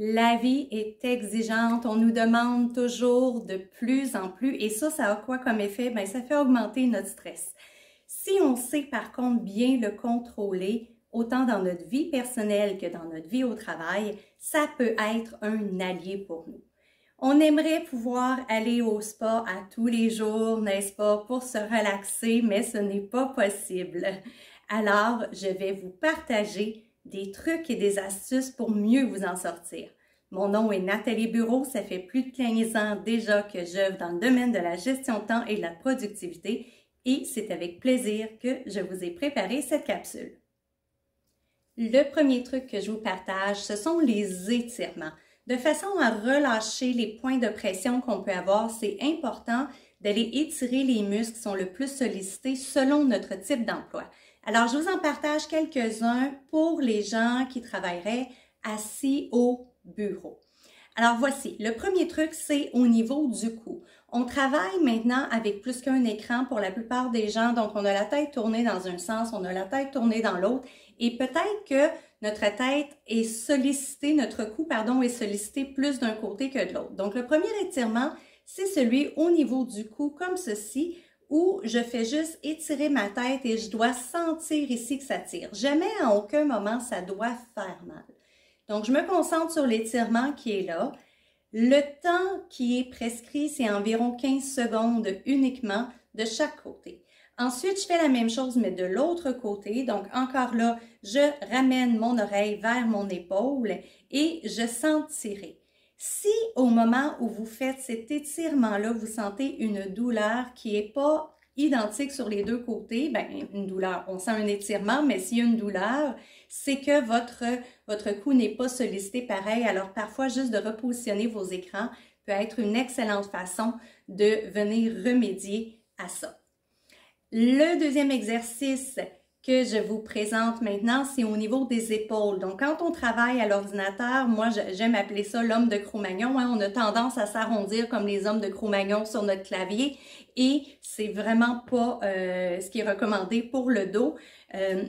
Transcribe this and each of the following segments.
La vie est exigeante, on nous demande toujours de plus en plus et ça a quoi comme effet? Bien, ça fait augmenter notre stress. Si on sait par contre bien le contrôler, autant dans notre vie personnelle que dans notre vie au travail, ça peut être un allié pour nous. On aimerait pouvoir aller au spa à tous les jours, n'est-ce pas, pour se relaxer, mais ce n'est pas possible. Alors, je vais vous partager des trucs et des astuces pour mieux vous en sortir. Mon nom est Nathalie Bureau, ça fait plus de 15 ans déjà que j'œuvre dans le domaine de la gestion de temps et de la productivité et c'est avec plaisir que je vous ai préparé cette capsule. Le premier truc que je vous partage, ce sont les étirements. De façon à relâcher les points de pression qu'on peut avoir, c'est important d'aller étirer les muscles qui sont le plus sollicités selon notre type d'emploi. Alors, je vous en partage quelques-uns pour les gens qui travailleraient assis au bureau. Alors, voici. Le premier truc, c'est au niveau du cou. On travaille maintenant avec plus qu'un écran pour la plupart des gens. Donc, on a la tête tournée dans un sens, on a la tête tournée dans l'autre. Et peut-être que notre tête est sollicitée, notre cou, pardon, est sollicité plus d'un côté que de l'autre. Donc, le premier étirement, c'est celui au niveau du cou, comme ceci, où je fais juste étirer ma tête et je dois sentir ici que ça tire. Jamais à aucun moment ça doit faire mal. Donc, je me concentre sur l'étirement qui est là. Le temps qui est prescrit, c'est environ 15 secondes uniquement de chaque côté. Ensuite, je fais la même chose, mais de l'autre côté. Donc, encore là, je ramène mon oreille vers mon épaule et je sens tirer. Si au moment où vous faites cet étirement-là, vous sentez une douleur qui n'est pas identique sur les deux côtés, bien, une douleur, on sent un étirement, mais s'il y a une douleur, c'est que votre cou n'est pas sollicité pareil. Alors, parfois, juste de repositionner vos écrans peut être une excellente façon de venir remédier à ça. Le deuxième exercice que je vous présente maintenant, c'est au niveau des épaules. Donc, quand on travaille à l'ordinateur, moi, j'aime appeler ça l'homme de Cro-Magnon. Hein? On a tendance à s'arrondir comme les hommes de Cro-Magnon sur notre clavier et c'est vraiment pas ce qui est recommandé pour le dos.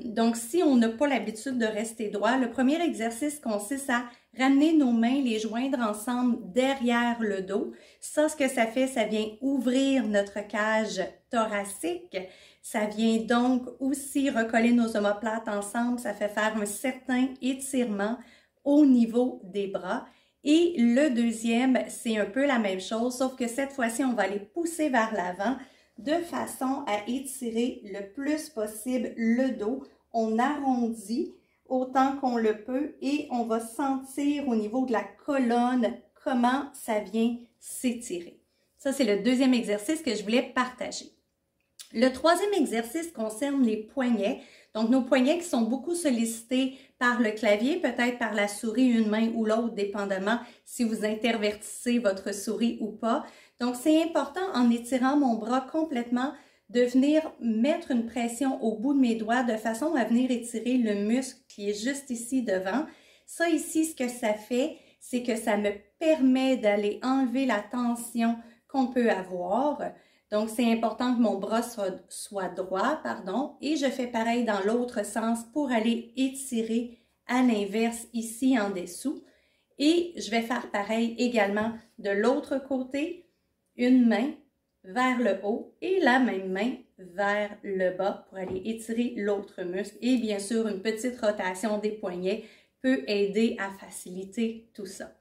Donc, si on n'a pas l'habitude de rester droit, le premier exercice consiste à ramener nos mains, les joindre ensemble derrière le dos. Ça, ce que ça fait, ça vient ouvrir notre cage thoracique. Ça vient donc aussi recoller nos omoplates ensemble. Ça fait faire un certain étirement au niveau des bras. Et le deuxième, c'est un peu la même chose, sauf que cette fois-ci, on va les pousser vers l'avant de façon à étirer le plus possible le dos. On arrondit autant qu'on le peut et on va sentir au niveau de la colonne comment ça vient s'étirer. Ça, c'est le deuxième exercice que je voulais partager. Le troisième exercice concerne les poignets. Donc, nos poignets qui sont beaucoup sollicités par le clavier, peut-être par la souris, une main ou l'autre, dépendamment si vous intervertissez votre souris ou pas. Donc, c'est important en étirant mon bras complètement de venir mettre une pression au bout de mes doigts de façon à venir étirer le muscle qui est juste ici devant. Ça ici, ce que ça fait, c'est que ça me permet d'aller enlever la tension qu'on peut avoir. Donc, c'est important que mon bras soit droit, et je fais pareil dans l'autre sens pour aller étirer à l'inverse ici en dessous. Et je vais faire pareil également de l'autre côté, une main vers le haut et la même main vers le bas pour aller étirer l'autre muscle. Et bien sûr, une petite rotation des poignets peut aider à faciliter tout ça.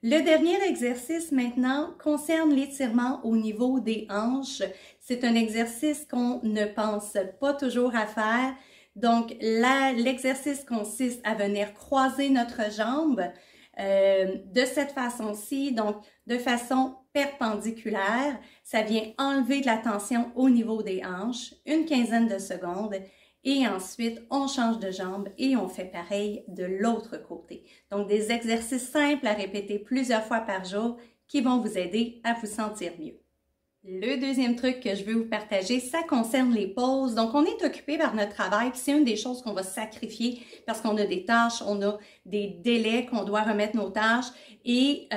Le dernier exercice maintenant concerne l'étirement au niveau des hanches. C'est un exercice qu'on ne pense pas toujours à faire. Donc, l'exercice consiste à venir croiser notre jambe de cette façon-ci, donc de façon perpendiculaire. Ça vient enlever de la tension au niveau des hanches, une quinzaine de secondes. Et ensuite, on change de jambe et on fait pareil de l'autre côté. Donc, des exercices simples à répéter plusieurs fois par jour qui vont vous aider à vous sentir mieux. Le deuxième truc que je veux vous partager, ça concerne les pauses. Donc, on est occupé par notre travail, puis c'est une des choses qu'on va sacrifier parce qu'on a des tâches, on a des délais qu'on doit remettre nos tâches et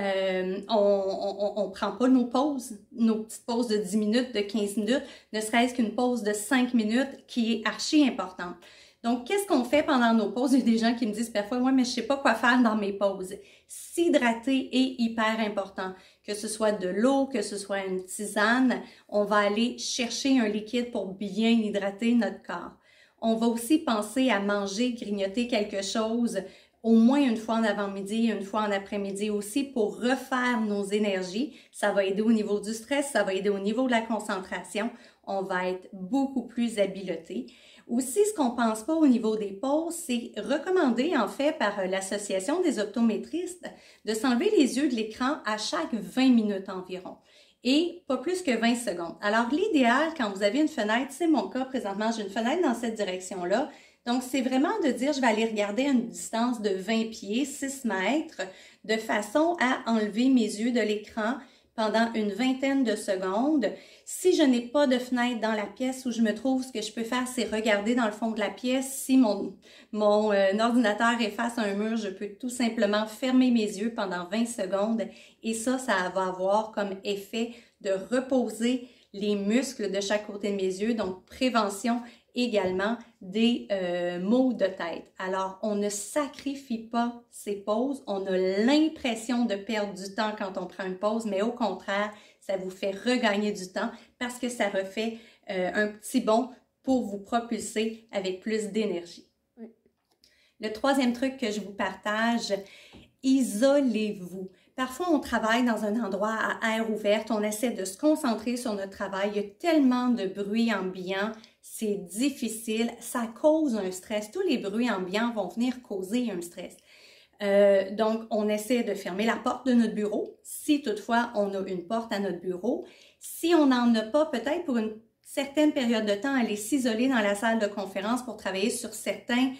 on prend pas nos pauses, nos petites pauses de 10 minutes, de 15 minutes, ne serait-ce qu'une pause de 5 minutes qui est archi importante. Donc, qu'est-ce qu'on fait pendant nos pauses? Il y a des gens qui me disent parfois, ouais, mais je sais pas quoi faire dans mes pauses. S'hydrater est hyper important. Que ce soit de l'eau, que ce soit une tisane, on va aller chercher un liquide pour bien hydrater notre corps. On va aussi penser à manger, grignoter quelque chose au moins une fois en avant-midi, une fois en après-midi aussi pour refaire nos énergies. Ça va aider au niveau du stress, ça va aider au niveau de la concentration. On va être beaucoup plus habilité. Aussi, ce qu'on pense pas au niveau des pauses, c'est recommandé en fait par l'Association des optométristes de s'enlever les yeux de l'écran à chaque 20 minutes environ et pas plus que 20 secondes. Alors, l'idéal, quand vous avez une fenêtre, c'est mon cas présentement, j'ai une fenêtre dans cette direction-là. Donc, c'est vraiment de dire, je vais aller regarder à une distance de 20 pieds, 6 mètres, de façon à enlever mes yeux de l'écran pendant une vingtaine de secondes. Si je n'ai pas de fenêtre dans la pièce où je me trouve, ce que je peux faire, c'est regarder dans le fond de la pièce. Si mon ordinateur est face à un mur, je peux tout simplement fermer mes yeux pendant 20 secondes et ça va avoir comme effet de reposer les muscles de chaque côté de mes yeux, donc prévention également des maux de tête. Alors, on ne sacrifie pas ces pauses, on a l'impression de perdre du temps quand on prend une pause, mais au contraire, ça vous fait regagner du temps parce que ça refait un petit bond pour vous propulser avec plus d'énergie. Oui. Le troisième truc que je vous partage, isolez-vous. Parfois, on travaille dans un endroit à air ouvert, on essaie de se concentrer sur notre travail, il y a tellement de bruit ambiant, c'est difficile, ça cause un stress. Tous les bruits ambiants vont venir causer un stress. Donc, on essaie de fermer la porte de notre bureau, si toutefois on a une porte à notre bureau. Si on n'en a pas, peut-être pour une certaine période de temps, aller s'isoler dans la salle de conférence pour travailler sur certains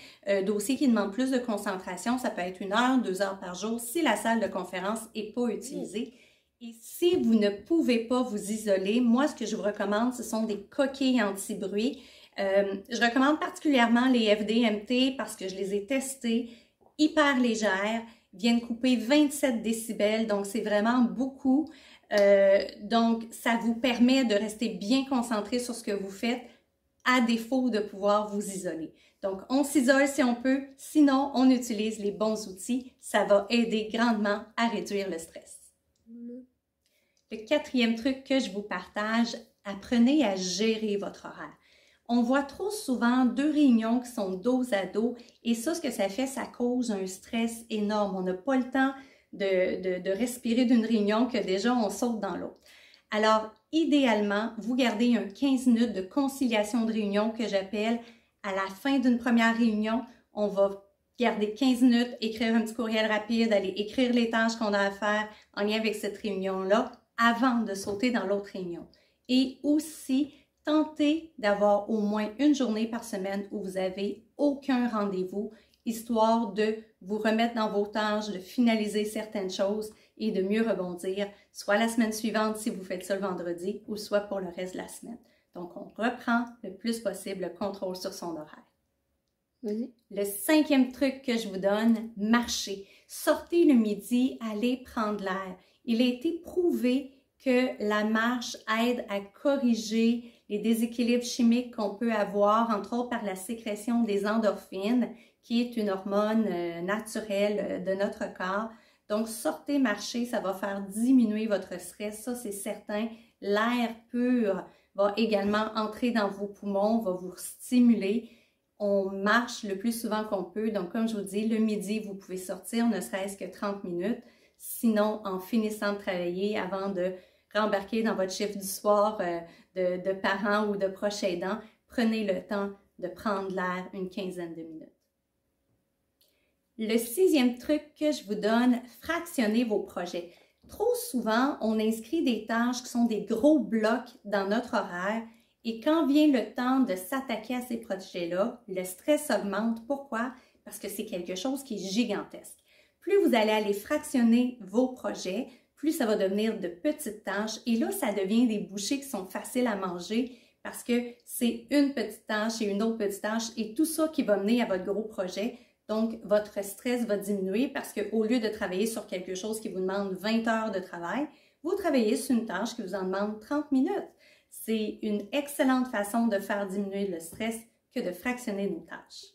dossiers qui demandent plus de concentration. Ça peut être 1 heure, 2 heures par jour si la salle de conférence n'est pas utilisée. Et si vous ne pouvez pas vous isoler, moi, ce que je vous recommande, ce sont des coquilles anti-bruit. Je recommande particulièrement les FDMT parce que je les ai testées, hyper légères, viennent couper 27 décibels, donc c'est vraiment beaucoup. Donc, ça vous permet de rester bien concentré sur ce que vous faites à défaut de pouvoir vous isoler. Donc, on s'isole si on peut, sinon on utilise les bons outils. Ça va aider grandement à réduire le stress. Le quatrième truc que je vous partage, apprenez à gérer votre horaire. On voit trop souvent 2 réunions qui sont dos à dos et ça, ce que ça fait, ça cause un stress énorme. On n'a pas le temps de respirer d'une réunion que déjà on saute dans l'autre. Alors, idéalement, vous gardez un 15 minutes de conciliation de réunion que j'appelle à la fin d'une première réunion. On va garder 15 minutes, écrire un petit courriel rapide, aller écrire les tâches qu'on a à faire en lien avec cette réunion-là avant de sauter dans l'autre réunion. Et aussi, tentez d'avoir au moins une journée par semaine où vous n'avez aucun rendez-vous, histoire de vous remettre dans vos tâches, de finaliser certaines choses et de mieux rebondir, soit la semaine suivante si vous faites ça le vendredi ou soit pour le reste de la semaine. Donc, on reprend le plus possible le contrôle sur son horaire. Oui. Le 5e truc que je vous donne, marchez. Sortez le midi, allez prendre l'air. Il a été prouvé que la marche aide à corriger les déséquilibres chimiques qu'on peut avoir, entre autres par la sécrétion des endorphines, qui est une hormone naturelle de notre corps. Donc, sortez marcher, ça va faire diminuer votre stress, ça c'est certain. L'air pur va également entrer dans vos poumons, va vous stimuler. On marche le plus souvent qu'on peut, donc comme je vous dis, le midi, vous pouvez sortir ne serait-ce que 30 minutes. Sinon, en finissant de travailler, avant de rembarquer dans votre chiffre du soir de parents ou de proches aidants, prenez le temps de prendre l'air une quinzaine de minutes. Le 6e truc que je vous donne, fractionnez vos projets. Trop souvent, on inscrit des tâches qui sont des gros blocs dans notre horaire et quand vient le temps de s'attaquer à ces projets-là, le stress augmente. Pourquoi? Parce que c'est quelque chose qui est gigantesque. Plus vous allez aller fractionner vos projets, plus ça va devenir de petites tâches et là, ça devient des bouchées qui sont faciles à manger parce que c'est une petite tâche et une autre petite tâche et tout ça qui va mener à votre gros projet. Donc, votre stress va diminuer parce qu'au lieu de travailler sur quelque chose qui vous demande 20 heures de travail, vous travaillez sur une tâche qui vous en demande 30 minutes. C'est une excellente façon de faire diminuer le stress que de fractionner nos tâches.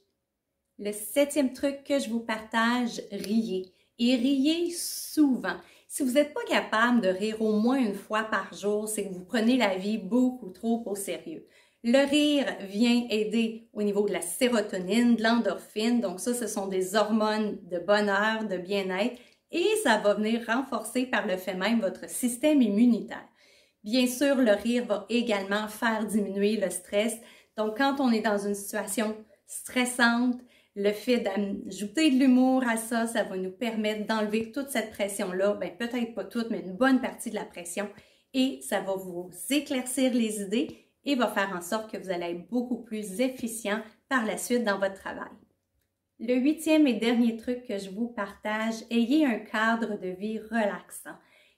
Le 7e truc que je vous partage, riez. Et riez souvent. Si vous n'êtes pas capable de rire au moins une fois par jour, c'est que vous prenez la vie beaucoup trop au sérieux. Le rire vient aider au niveau de la sérotonine, de l'endorphine, donc ça, ce sont des hormones de bonheur, de bien-être, et ça va venir renforcer par le fait même votre système immunitaire. Bien sûr, le rire va également faire diminuer le stress, donc quand on est dans une situation stressante, le fait d'ajouter de l'humour à ça, ça va nous permettre d'enlever toute cette pression-là, bien peut-être pas toute, mais une bonne partie de la pression, et ça va vous éclaircir les idées et va faire en sorte que vous allez être beaucoup plus efficient par la suite dans votre travail. Le 8e et dernier truc que je vous partage, ayez un cadre de vie relaxant.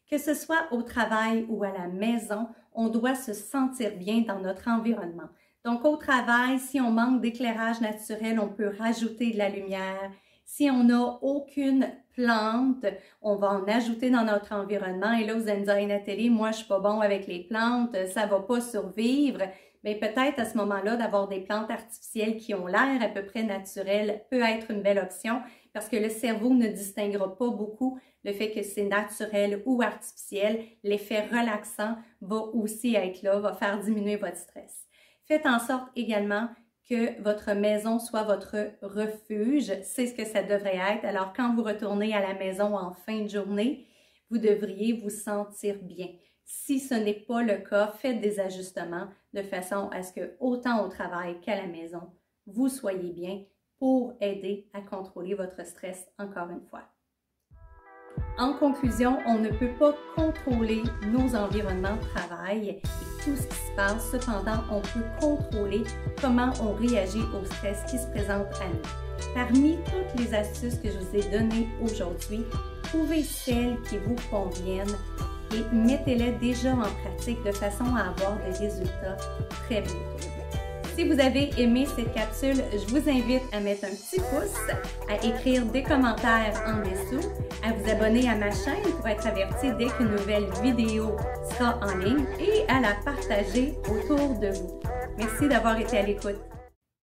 Que ce soit au travail ou à la maison, on doit se sentir bien dans notre environnement. Donc, au travail, si on manque d'éclairage naturel, on peut rajouter de la lumière. Si on n'a aucune plante, on va en ajouter dans notre environnement. Et là, vous allez me dire, hey, Nathalie, moi, je suis pas bon avec les plantes, ça va pas survivre. Mais peut-être à ce moment-là, d'avoir des plantes artificielles qui ont l'air à peu près naturelles peut être une belle option parce que le cerveau ne distinguera pas beaucoup le fait que c'est naturel ou artificiel. L'effet relaxant va aussi être là, va faire diminuer votre stress. Faites en sorte également que votre maison soit votre refuge. C'est ce que ça devrait être. Alors, quand vous retournez à la maison en fin de journée, vous devriez vous sentir bien. Si ce n'est pas le cas, faites des ajustements de façon à ce que, autant au travail qu'à la maison, vous soyez bien pour aider à contrôler votre stress encore une fois. En conclusion, on ne peut pas contrôler nos environnements de travail et tout ce qui se passe. Cependant, on peut contrôler comment on réagit au stress qui se présente à nous. Parmi toutes les astuces que je vous ai données aujourd'hui, trouvez celles qui vous conviennent et mettez-les déjà en pratique de façon à avoir des résultats très bientôt. Si vous avez aimé cette capsule, je vous invite à mettre un petit pouce, à écrire des commentaires en dessous, à vous abonner à ma chaîne pour être averti dès qu'une nouvelle vidéo sera en ligne et à la partager autour de vous. Merci d'avoir été à l'écoute.